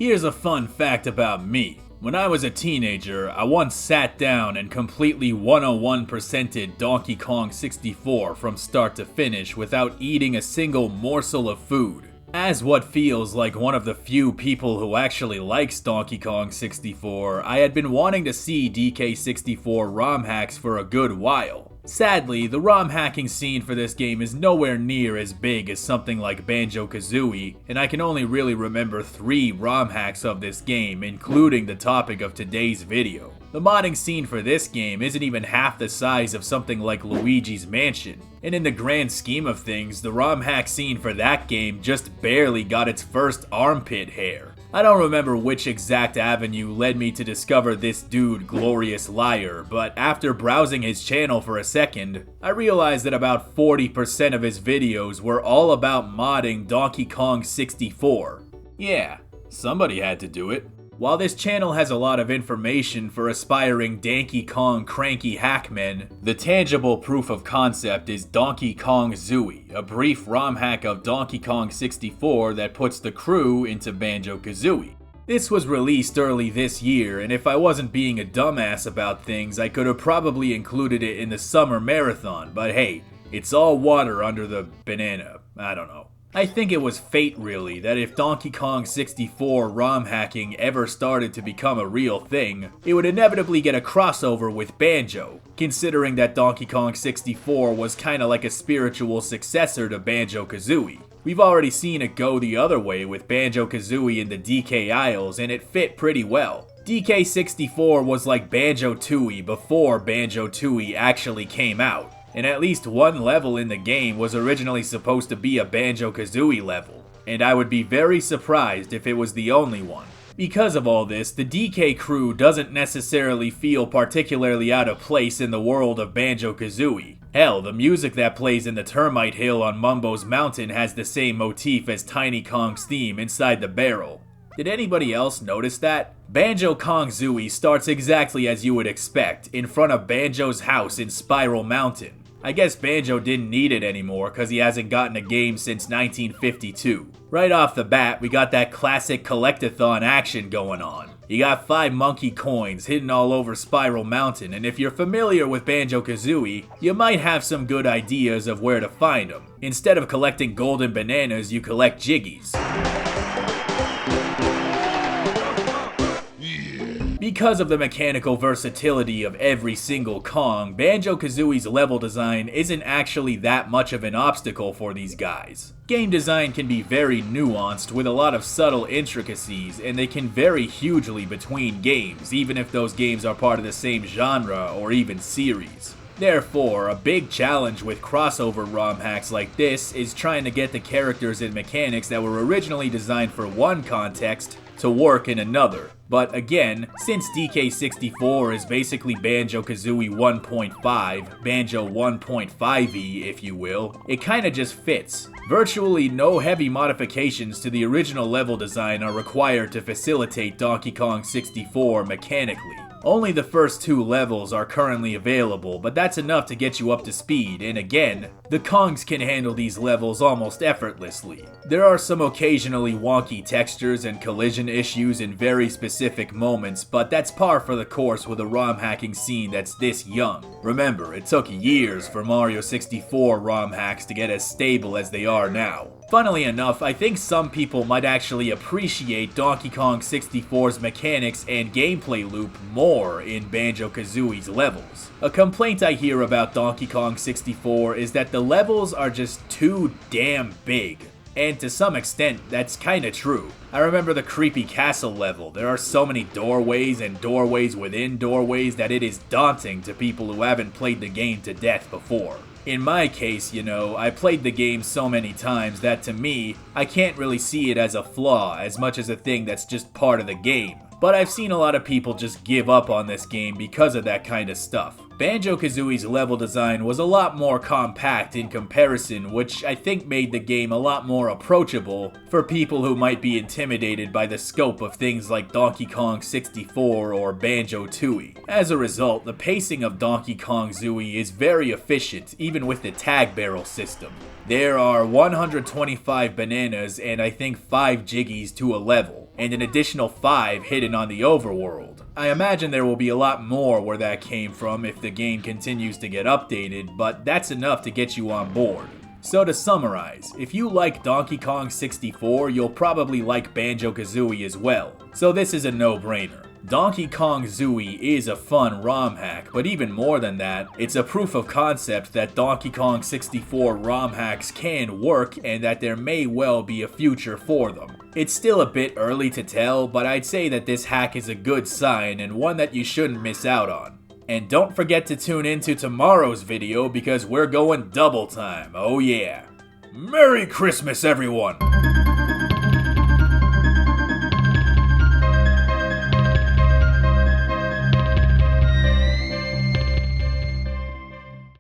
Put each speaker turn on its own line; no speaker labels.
Here's a fun fact about me. When I was a teenager, I once sat down and completely 101%ed Donkey Kong 64 from start to finish without eating a single morsel of food. As what feels like one of the few people who actually likes Donkey Kong 64, I had been wanting to see DK64 ROM hacks for a good while. Sadly, the ROM hacking scene for this game is nowhere near as big as something like Banjo-Kazooie, and I can only really remember 3 ROM hacks of this game, including the topic of today's video. The modding scene for this game isn't even half the size of something like Luigi's Mansion, and in the grand scheme of things, the ROM hack scene for that game just barely got its first armpit hair. I don't remember which exact avenue led me to discover this dude Glorious Liar, but after browsing his channel for a second, I realized that about 40% of his videos were all about modding Donkey Kong 64. Yeah, somebody had to do it. While this channel has a lot of information for aspiring Donkey Kong cranky hackmen, the tangible proof of concept is Donkey Kongzooie, a brief ROM hack of Donkey Kong 64 that puts the crew into Banjo-Kazooie. This was released early this year, and if I wasn't being a dumbass about things, I could have probably included it in the summer marathon, but hey, it's all water under the banana. I don't know. I think it was fate really, that if Donkey Kong 64 ROM hacking ever started to become a real thing, it would inevitably get a crossover with Banjo, considering that Donkey Kong 64 was kinda like a spiritual successor to Banjo-Kazooie. We've already seen it go the other way with Banjo-Kazooie in the DK Isles, and it fit pretty well. DK64 was like Banjo-Tooie before Banjo-Tooie actually came out. And at least one level in the game was originally supposed to be a Banjo-Kazooie level, and I would be very surprised if it was the only one. Because of all this, the DK crew doesn't necessarily feel particularly out of place in the world of Banjo-Kazooie. Hell, the music that plays in the Termite Hill on Mumbo's Mountain has the same motif as Tiny Kong's theme inside the barrel. Did anybody else notice that? Banjo-Kongzooie starts exactly as you would expect, in front of Banjo's house in Spiral Mountain. I guess Banjo didn't need it anymore cause he hasn't gotten a game since 1952. Right off the bat, we got that classic collectathon action going on. You got 5 monkey coins hidden all over Spiral Mountain, and if you're familiar with Banjo-Kazooie, you might have some good ideas of where to find them. Instead of collecting golden bananas, you collect jiggies. Because of the mechanical versatility of every single Kong, Banjo-Kazooie's level design isn't actually that much of an obstacle for these guys. Game design can be very nuanced with a lot of subtle intricacies, and they can vary hugely between games, even if those games are part of the same genre or even series. Therefore, a big challenge with crossover ROM hacks like this is trying to get the characters and mechanics that were originally designed for one context to work in another. But again, since DK64 is basically Banjo-Kazooie 1.5, Banjo 1.5e if you will, it kinda just fits. Virtually no heavy modifications to the original level design are required to facilitate Donkey Kong 64 mechanically. Only the first 2 levels are currently available, but that's enough to get you up to speed, and again, the Kongs can handle these levels almost effortlessly. There are some occasionally wonky textures and collision issues in very specific moments, but that's par for the course with a ROM hacking scene that's this young. Remember, it took years for Mario 64 ROM hacks to get as stable as they are now. Funnily enough, I think some people might actually appreciate Donkey Kong 64's mechanics and gameplay loop more in Banjo-Kazooie's levels. A complaint I hear about Donkey Kong 64 is that the levels are just too damn big. And to some extent, that's kinda true. I remember the creepy castle level. There are so many doorways and doorways within doorways that it is daunting to people who haven't played the game to death before. In my case, you know, I played the game so many times that to me, I can't really see it as a flaw as much as a thing that's just part of the game. But I've seen a lot of people just give up on this game because of that kind of stuff. Banjo-Kazooie's level design was a lot more compact in comparison, which I think made the game a lot more approachable for people who might be intimidated by the scope of things like Donkey Kong 64 or Banjo-Tooie. As a result, the pacing of Donkey Kongzooie is very efficient, even with the tag barrel system. There are 125 bananas and I think 5 jiggies to a level. and an additional 5 hidden on the overworld. I imagine there will be a lot more where that came from if the game continues to get updated, but that's enough to get you on board. So to summarize, if you like Donkey Kong 64, you'll probably like Banjo-Kazooie as well, so this is a no-brainer. Donkey Kongzooie is a fun ROM hack, but even more than that, it's a proof of concept that Donkey Kong 64 ROM hacks can work and that there may well be a future for them. It's still a bit early to tell, but I'd say that this hack is a good sign and one that you shouldn't miss out on. And don't forget to tune in to tomorrow's video because we're going double time, oh yeah. Merry Christmas everyone!